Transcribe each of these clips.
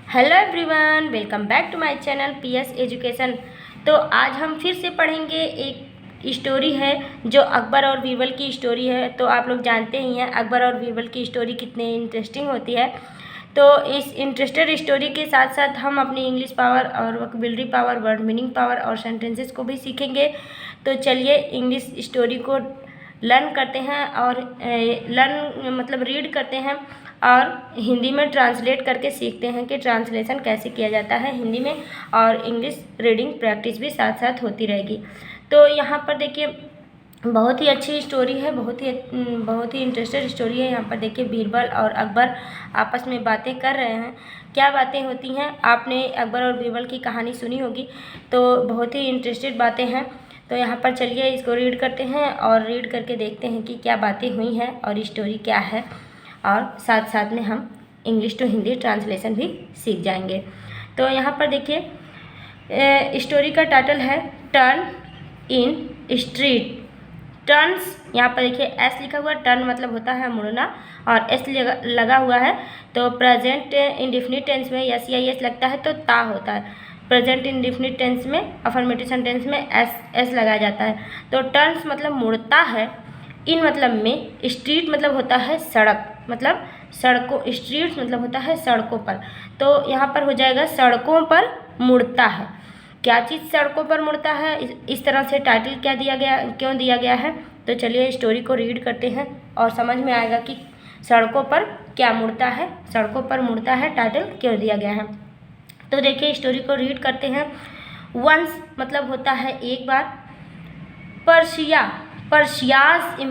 Hello everyone, welcome back to my channel PS education. तो आज हम फिर से पढ़ेंगे एक स्टोरी है जो अकबर और बीरबल की स्टोरी है। तो आप लोग जानते ही हैं अकबर और बीरबल की स्टोरी कितनी इंटरेस्टिंग होती है। तो इस इंटरेस्टेड स्टोरी के साथ साथ हम अपनी इंग्लिश पावर और vocabulary power, word meaning power और सेंटेंसेस को भी सीखेंगे। तो चलिए इंग्लिश स्टोरी को लर्न करते हैं और रीड करते हैं और हिंदी में ट्रांसलेट करके सीखते हैं कि ट्रांसलेशन कैसे किया जाता है हिंदी में, और इंग्लिश रीडिंग प्रैक्टिस भी साथ साथ होती रहेगी। तो यहाँ पर देखिए बहुत ही अच्छी स्टोरी है, बहुत ही इंटरेस्टेड स्टोरी है। यहाँ पर देखिए बीरबल और अकबर आपस में बातें कर रहे हैं। क्या बातें होती हैं, आपने अकबर और बीरबल की कहानी सुनी होगी, तो बहुत ही इंटरेस्टेड बातें हैं। तो यहाँ पर चलिए इसको रीड करते हैं और रीड करके देखते हैं कि क्या बातें हुई हैं और स्टोरी क्या है, और साथ साथ में हम इंग्लिश टू हिंदी ट्रांसलेशन भी सीख जाएंगे। तो यहाँ पर देखिए स्टोरी का टाइटल है टर्न इन स्ट्रीट। टर्न्स, यहाँ पर देखिए एस लिखा हुआ, टर्न मतलब होता है मुड़ना और एस लगा हुआ है। तो प्रेजेंट इंडेफिनिट टेंस में एस या एस लगता है तो ता होता है। प्रेजेंट इंडेफिनिट टेंस में, अफर्मेटिव सेंटेंस में एस लगाया जाता है। तो टर्न्स मतलब मुड़ता है, इन मतलब में, स्ट्रीट मतलब होता है सड़क, मतलब सड़कों, स्ट्रीट्स मतलब होता है सड़कों पर। तो यहाँ पर हो जाएगा सड़कों पर मुड़ता है। क्या चीज़ सड़कों पर मुड़ता है, इस तरह से टाइटल क्या दिया गया, क्यों दिया गया है। तो चलिए स्टोरी को रीड करते हैं और समझ में आएगा कि सड़कों पर क्या मुड़ता है, सड़कों पर मुड़ता है टाइटल क्यों दिया गया है। तो देखिए स्टोरी को रीड करते हैं। वंस मतलब होता है एक बार, पर्शियाज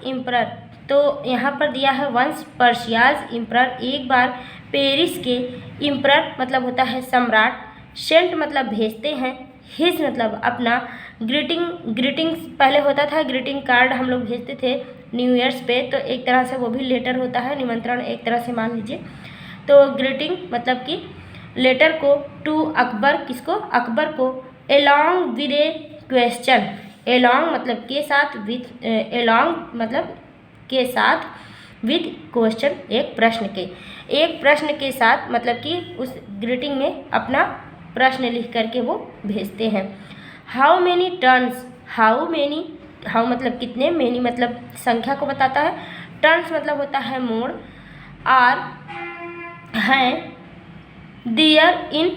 इम्परर। तो यहाँ पर दिया है वंस पर्शियाज इम्परर, एक बार पेरिस के, इम्परर मतलब होता है सम्राट, सेंट मतलब भेजते हैं, हिज मतलब अपना, ग्रीटिंग्स पहले होता था, ग्रीटिंग कार्ड हम लोग भेजते थे न्यू ईयर्स पे, तो एक तरह से वो भी लेटर होता है, निमंत्रण एक तरह से मान लीजिए। तो ग्रीटिंग मतलब कि लेटर को, टू अकबर, किसको, अकबर को, along with A question, along मतलब के साथ, विथ, एलॉन्ग मतलब के साथ, विद क्वेश्चन एक प्रश्न के साथ, मतलब कि उस ग्रीटिंग में अपना प्रश्न लिख करके वो भेजते हैं। हाउ मेनी टर्न्स, हाउ मतलब कितने, मेनी मतलब संख्या को बताता है, टर्न्स मतलब होता है मोड़, आर हैं, देयर इन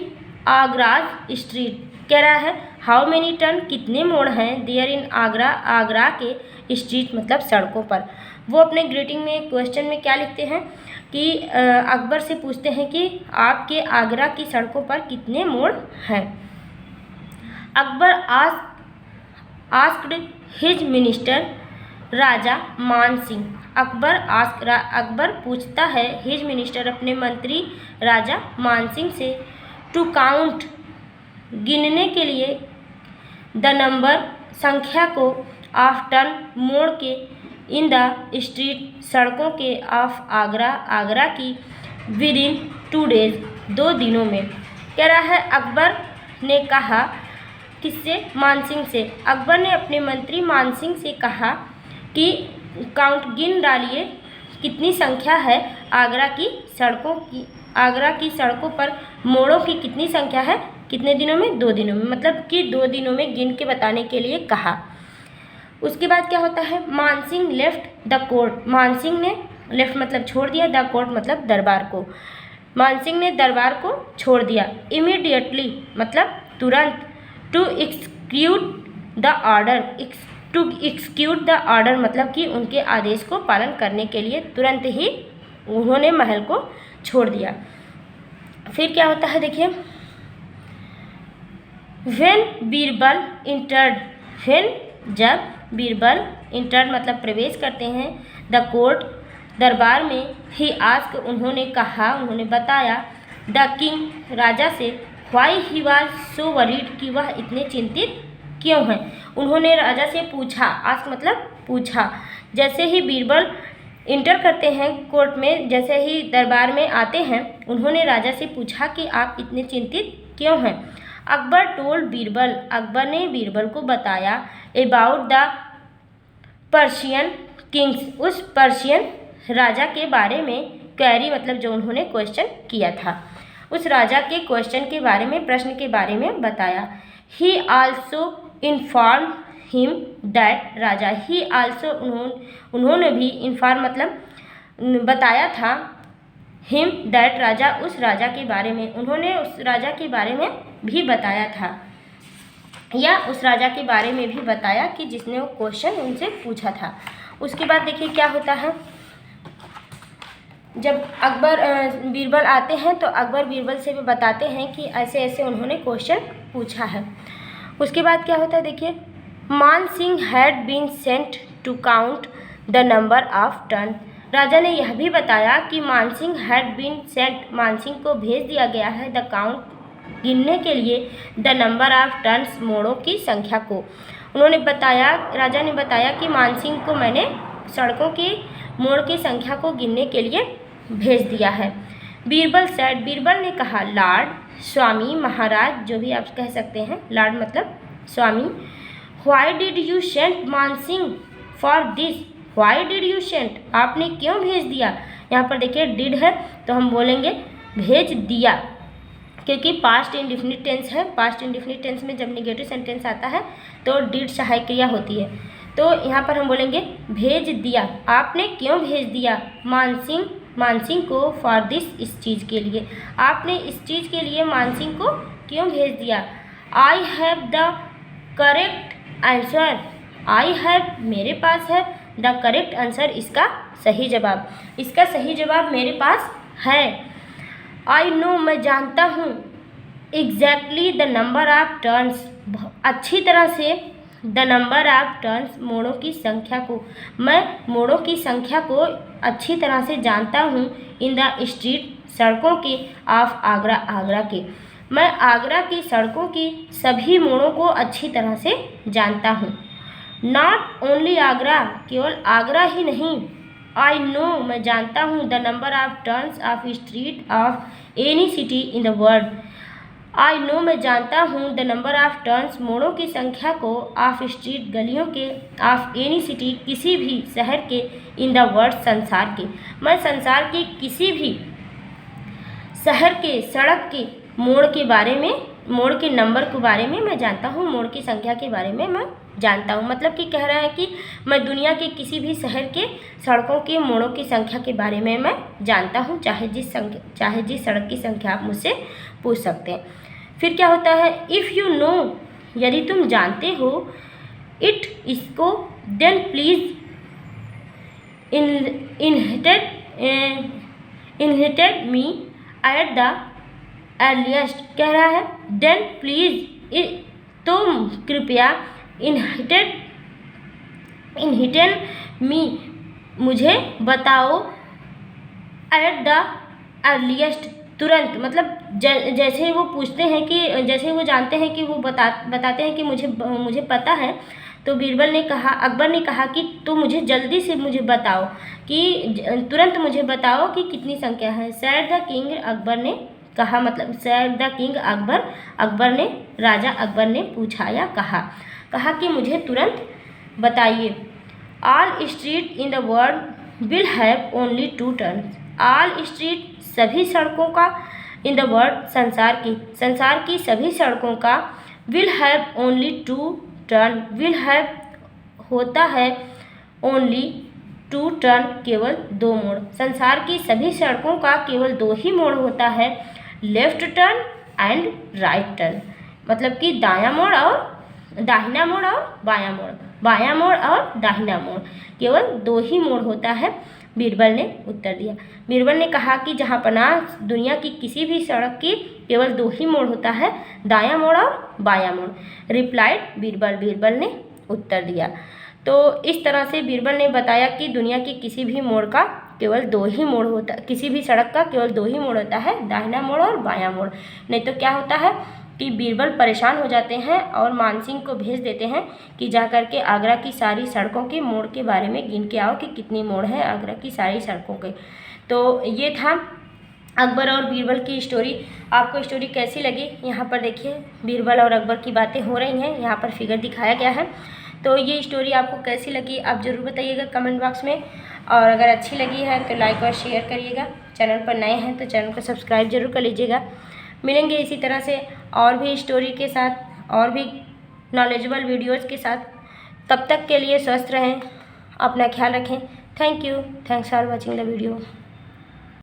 आगराज स्ट्रीट। कह रहा है हाउ मेनी टर्न, कितने मोड़ हैं, देयर इन आगरा, आगरा के, स्ट्रीट मतलब सड़कों पर। वो अपने ग्रीटिंग में, क्वेश्चन में क्या लिखते हैं कि अकबर से पूछते हैं कि आपके आगरा की सड़कों पर कितने मोड़ हैं। अकबर आस्क्ड हिज मिनिस्टर राजा मान सिंह, अकबर पूछता है हिज मिनिस्टर अपने मंत्री राजा मान सिंह से, टू काउंट गिनने के लिए, द नंबर संख्या को, ऑफ टर्न मोड़ के, इन द स्ट्रीट सड़कों के, ऑफ आगरा आगरा की, विद इन 2 days 2 दिनों में। कह रहा है अकबर ने कहा, किससे, मानसिंह से, अकबर ने अपने मंत्री मानसिंह से कहा कि काउंट, गिन डालिए कितनी संख्या है आगरा की सड़कों पर मोड़ों की कितनी संख्या है, कितने दिनों में, 2 दिनों में, मतलब कि 2 दिनों में गिन के बताने के लिए कहा। उसके बाद क्या होता है, Mansingh left the court, Mansingh ने, लेफ्ट मतलब छोड़ दिया, द कोर्ट मतलब दरबार को, मानसिंह ने दरबार को छोड़ दिया। इमीडिएटली मतलब तुरंत, टू एक्सिक्यूट द ऑर्डर मतलब कि उनके आदेश को पालन करने के लिए तुरंत ही उन्होंने महल को छोड़ दिया। फिर क्या होता है देखिए, जब बीरबल इंटर्ड मतलब प्रवेश करते हैं, द कोर्ट दरबार में, ही आस्क उन्होंने कहा, उन्होंने बताया, द किंग राजा से, why he was so worried कि वह इतने चिंतित क्यों हैं। उन्होंने राजा से पूछा, आस्क मतलब पूछा। जैसे ही बीरबल इंटर करते हैं कोर्ट में, जैसे ही दरबार में आते हैं, उन्होंने राजा से पूछा कि आप इतने चिंतित क्यों हैं। अकबर टोल्ड बीरबल, अकबर ने बीरबल को बताया, अबाउट द पर्शियन किंग्स, उस पर्शियन राजा के बारे में, क्वेरी मतलब जो उन्होंने क्वेश्चन किया था, उस राजा के क्वेश्चन के बारे में, प्रश्न के बारे में बताया। ही also inform him that Raja, he also उन्होंने भी, इन्फॉर्म मतलब बताया था, हिम दैट राजा उस राजा के बारे में, उन्होंने उस राजा के बारे में भी बताया था, या उस राजा के बारे में भी बताया कि जिसने वो क्वेश्चन उनसे पूछा था। उसके बाद देखिए क्या होता है, जब अकबर बीरबल आते हैं तो अकबर बीरबल से भी बताते हैं कि ऐसे ऐसे उन्होंने क्वेश्चन पूछा है। उसके बाद क्या होता है देखिए, Man Singh had been sent to count the number of turn, राजा ने यह भी बताया कि मान सिंह हैड बीन सेंट, मान सिंह को भेज दिया गया है, द काउंट गिनने के लिए, द नंबर ऑफ टर्न्स मोड़ों की संख्या को। उन्होंने बताया, राजा ने बताया कि मान सिंह को मैंने सड़कों की मोड़ की संख्या को गिनने के लिए भेज दिया है। बीरबल सेड, बीरबल ने कहा, लॉर्ड, स्वामी, महाराज, जो भी आप कह सकते हैं, लॉर्ड मतलब स्वामी, व्हाई डिड यू सेंड मान Singh for this, why did you send, आपने क्यों भेज दिया। यहाँ पर देखिए डिड है तो हम बोलेंगे भेज दिया, क्योंकि पास्ट इंडेफिनिट टेंस है। पास्ट इंडेफिनिट टेंस में जब नेगेटिव सेंटेंस आता है तो डिड सहायक क्रिया होती है, तो यहाँ पर हम बोलेंगे भेज दिया, आपने क्यों भेज दिया मान सिंह को, फॉर दिस, इस चीज़ के लिए, आपने इस चीज़ के लिए मान सिंह को क्यों भेज दिया। I have the correct answer, I have मेरे पास है, द करेक्ट आंसर इसका सही जवाब, इसका सही जवाब मेरे पास है। आई नो मैं जानता हूँ, exactly the number of turns अच्छी तरह से, द नंबर ऑफ टर्न्स मोड़ों की संख्या को, मैं मोड़ों की संख्या को अच्छी तरह से जानता हूँ, इन द स्ट्रीट सड़कों के, ऑफ आगरा आगरा के, मैं आगरा की सड़कों की सभी मोड़ों को अच्छी तरह से जानता हूँ। नॉट ओनली आगरा, केवल आगरा ही नहीं, आई नो मैं जानता हूँ, the number of turns of street of any city in the world, I know मैं जानता हूँ, द नंबर ऑफ टर्न्स मोड़ों की संख्या को, ऑफ स्ट्रीट गलियों के, ऑफ एनी सिटी किसी भी शहर के, इन द वर्ल्ड संसार के, मैं संसार के किसी भी शहर के सड़क के मोड़ के बारे में, मोड़ के नंबर के बारे में मैं जानता हूँ, मोड़ की संख्या के बारे में मैं जानता हूँ। मतलब कि कह रहा है कि मैं दुनिया के किसी भी शहर के सड़कों के मोड़ों की संख्या के बारे में मैं जानता हूँ, चाहे जिस सड़क की संख्या आप मुझसे पूछ सकते हैं। फिर क्या होता है, इफ़ यू नो, यदि तुम जानते हो, इट इसको, then please intimated me at the earliest, कह रहा है देन प्लीज़, तुम कृपया, इनहिटेड मी मुझे बताओ, एट द अर्लीस्ट तुरंत, मतलब जैसे वो पूछते हैं कि, जैसे वो जानते हैं कि वो बताते हैं कि मुझे पता है, तो बीरबल ने कहा, अकबर ने कहा कि तो मुझे जल्दी से मुझे बताओ, कि तुरंत मुझे बताओ कि कितनी संख्या है। सैड द किंग, अकबर ने कहा, मतलब सैड द किंग अकबर ने, राजा अकबर ने पूछा या कहा कि मुझे तुरंत बताइए। All street in the world will have only 2 turns, all street सभी सड़कों का, इन द वर्ल्ड संसार की सभी सड़कों का, will have only 2 turn, will have होता है, ओनली 2 टर्न केवल 2 मोड़, संसार की सभी सड़कों का केवल 2 ही मोड़ होता है, left turn and right turn, मतलब कि दायां मोड़ और दाहिना मोड़ और बायां मोड़, बायां मोड़ और दाहिना मोड़, केवल 2 ही मोड़ होता है। बीरबल ने उत्तर दिया। बीरबल ने कहा कि जहाँ पनाह दुनिया की किसी भी सड़क की केवल 2 ही मोड़ होता है, दायां मोड़ और बायां मोड़। रिप्लाइड बीरबल, बीरबल ने उत्तर दिया। तो इस तरह से बीरबल ने बताया कि दुनिया के किसी भी मोड़ का केवल 2 ही मोड़ होता, किसी भी सड़क का केवल 2 ही मोड़ होता है, दाहिना मोड़ और बायां मोड़। नहीं तो क्या होता है कि बीरबल परेशान हो जाते हैं और मान सिंह को भेज देते हैं कि जा कर के आगरा की सारी सड़कों के मोड़ के बारे में गिन के आओ कि कितनी मोड़ है आगरा की सारी सड़कों के। तो ये था अकबर और बीरबल की स्टोरी। आपको स्टोरी कैसी लगी? यहाँ पर देखिए बीरबल और अकबर की बातें हो रही हैं, यहाँ पर फिगर दिखाया गया है। तो ये स्टोरी आपको कैसी लगी आप ज़रूर बताइएगा कमेंट बॉक्स में, और अगर अच्छी लगी है तो लाइक और शेयर करिएगा। चैनल पर नए हैं तो चैनल को सब्सक्राइब जरूर कर लीजिएगा। मिलेंगे इसी तरह से और भी स्टोरी के साथ और भी नॉलेजेबल वीडियोज़ के साथ। तब तक के लिए स्वस्थ रहें, अपना ख्याल रखें। Thank you, thanks for watching the video.